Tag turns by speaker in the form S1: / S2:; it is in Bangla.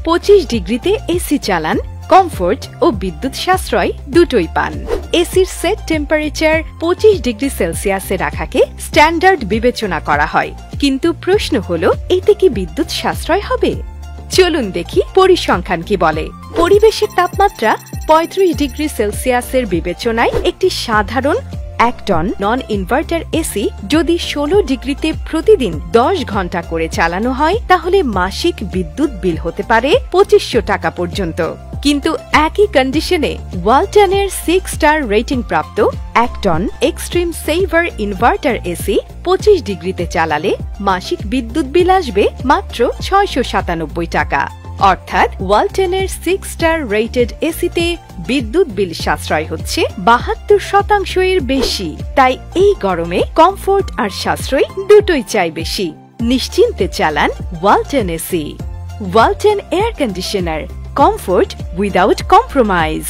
S1: 25 ডিগ্রিতে এসি চালান, কমফোর্ট ও বিদ্যুৎ সাশ্রয় দুটোই পান। এসির সেট টেম্পারেচার 25 ডিগ্রি সেলসিয়াসে রাখাকে স্ট্যান্ডার্ড বিবেচনা করা হয়, কিন্তু প্রশ্ন হলো এতে কি বিদ্যুৎ সাশ্রয় হবে? চলুন দেখি পরিসংখ্যান কি বলে। পরিবেশের তাপমাত্রা 35 ডিগ্রি সেলসিয়াসের বিবেচনায় একটি সাধারণ 1 টন নন ইনভার্টার এসি যদি 16 ডিগ্রিতে প্রতিদিন 10 ঘন্টা করে চালানো হয়, তাহলে মাসিক বিদ্যুৎ বিল হতে পারে 2500 টাকা পর্যন্ত। কিন্তু একই কন্ডিশনে ওয়ালটনের 6 স্টার রেটিং প্রাপ্ত 1 টন এক্সট্রিম সেভার ইনভার্টার এসি 25 ডিগ্রিতে চালালে মাসিক বিদ্যুৎ বিল আসবে মাত্র 697 টাকা। অর্থাৎ ওয়ালটনের 6 স্টার রেটেড এসিতে বিদ্যুৎ বিল সাশ্রয় হচ্ছে 72% বেশি। তাই এই গরমে কমফোর্ট আর সাশ্রয় দুটোই চাই বেশি। নিশ্চিন্তে চালান Walton AC. Walton air conditioner, comfort without compromise।